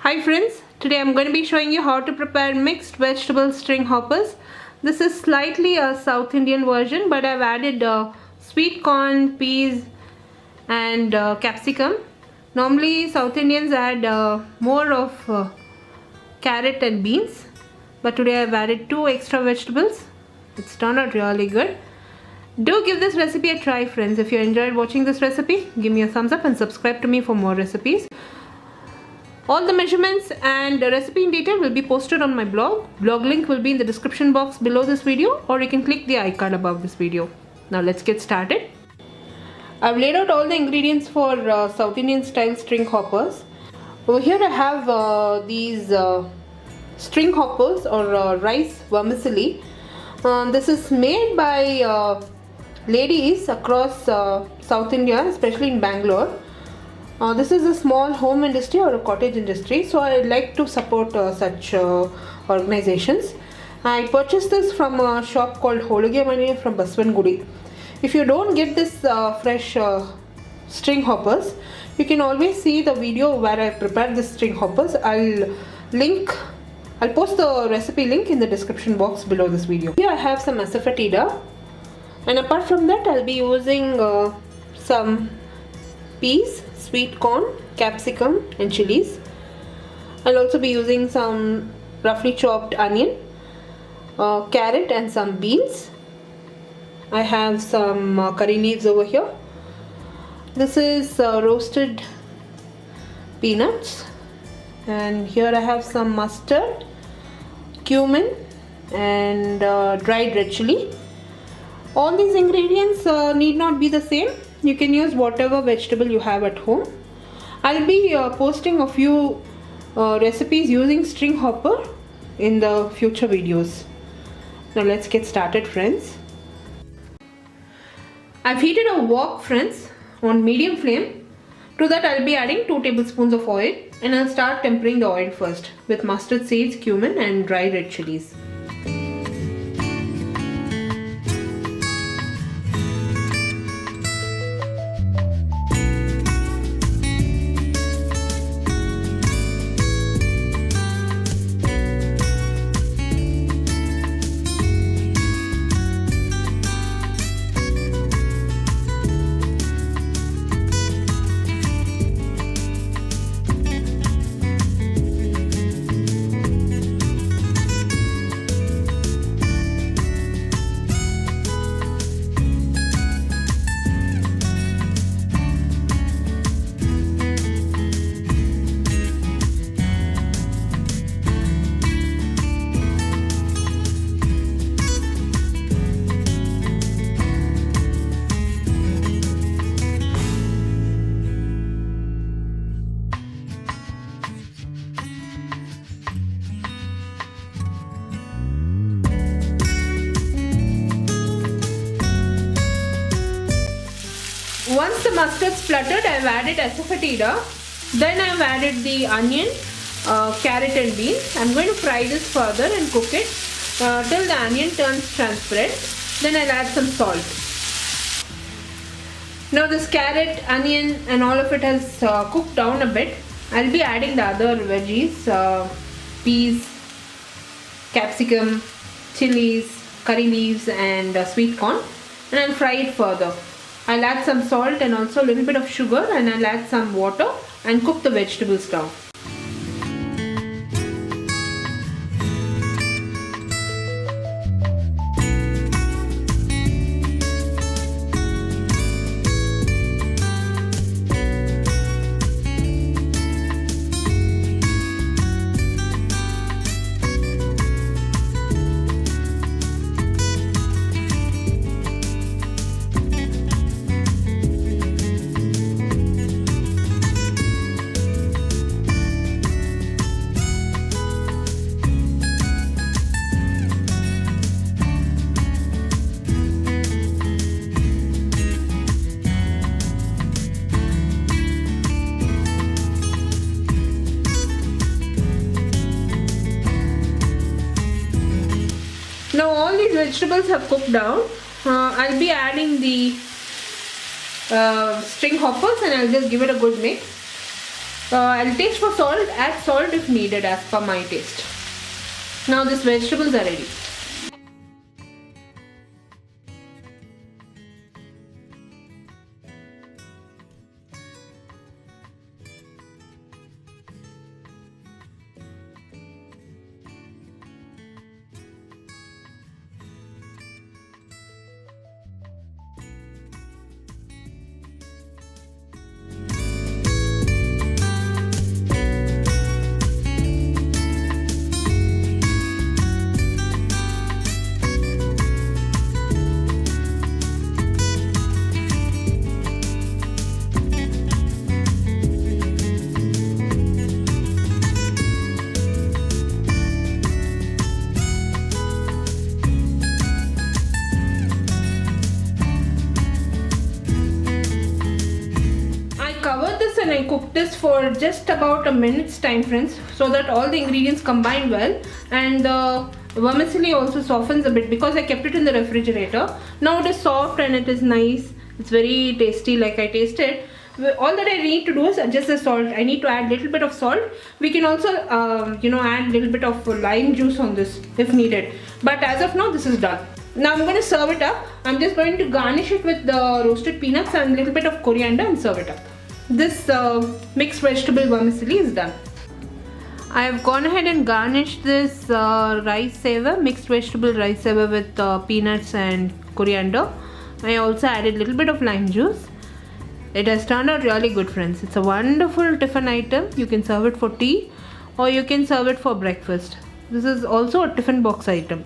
Hi friends, today I'm going to be showing you how to prepare mixed vegetable string hoppers. This is slightly a South Indian version, but I've added sweet corn, peas and capsicum. Normally South Indians add more of carrot and beans, but today I've added 2 extra vegetables. It's turned out really good. Do give this recipe a try friends. If you enjoyed watching this recipe, give me a thumbs up and subscribe to me for more recipes. All the measurements and the recipe in detail will be posted on my blog. Blog link will be in the description box below this video, or you can click the icon above this video. Now let's get started. I've laid out all the ingredients for South Indian style string hoppers. Over here I have these string hoppers or rice vermicelli. This is made by ladies across South India, especially in Bangalore. This is a small home industry or a cottage industry, so I like to support such organizations. I purchased this from a shop called Holige Mani from Baswangudi. If you don't get this fresh string hoppers, you can always see the video where I prepared the string hoppers. I'll post the recipe link in the description box below this video. Here I have some asafoetida, and apart from that I'll be using some peas, sweet corn, capsicum and chilies. I'll also be using some roughly chopped onion, carrot and some beans. I have some curry leaves over here. This is roasted peanuts, and here I have some mustard, cumin and dried red chili. All these ingredients need not be the same. You can use whatever vegetable you have at home. I'll be posting a few recipes using string hopper in the future videos. Now let's get started friends. I've heated a wok friends on medium flame. To that I'll be adding 2 tablespoons of oil, and I'll start tempering the oil first with mustard seeds, cumin and dried red chilies. Once the mustard spluttered, I've added asafoetida. Then I've added the onion, carrot and beans. I'm going to fry this further and cook it till the onion turns transparent. Then I'll add some salt. Now this carrot, onion and all of it has cooked down a bit. I'll be adding the other veggies, peas, capsicum, chilies, curry leaves and sweet corn, and I'll fry it further. I'll add some salt and also a little bit of sugar, and I'll add some water and cook the vegetables down. Now all these vegetables have cooked down. I'll be adding the string hoppers and I'll just give it a good mix. I'll taste for salt, add salt if needed as per my taste. Now these vegetables are ready. And I cooked this for just about a minute's time, friends, so that all the ingredients combine well, and the vermicelli also softens a bit because I kept it in the refrigerator. Now it is soft and it is nice. It's very tasty, like I tasted. All that I need to do is adjust the salt. I need to add a little bit of salt. We can also add a little bit of lime juice on this if needed, but as of now this is done. Now I'm going to serve it up. I'm just going to garnish it with the roasted peanuts and a little bit of coriander and serve it up. This mixed vegetable vermicelli is done. I have gone ahead and garnished this rice saver, mixed vegetable rice saver with peanuts and coriander. I also added a little bit of lime juice. It has turned out really good, friends. It's a wonderful tiffin item. You can serve it for tea or you can serve it for breakfast. This is also a tiffin box item.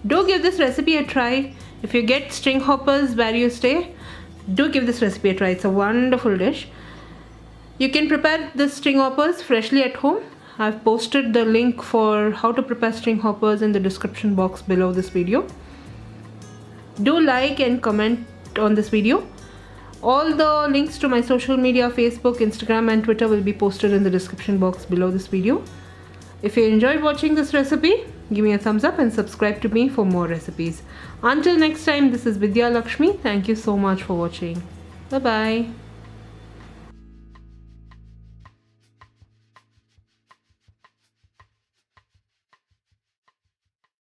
Do give this recipe a try. If you get string hoppers where you stay, do give this recipe a try. It's a wonderful dish. You can prepare the string hoppers freshly at home. I've posted the link for how to prepare string hoppers in the description box below this video. Do like and comment on this video. All the links to my social media, Facebook, Instagram and Twitter will be posted in the description box below this video. If you enjoyed watching this recipe, give me a thumbs up and subscribe to me for more recipes. Until next time, this is Vidya Lakshmi. Thank you so much for watching. Bye bye.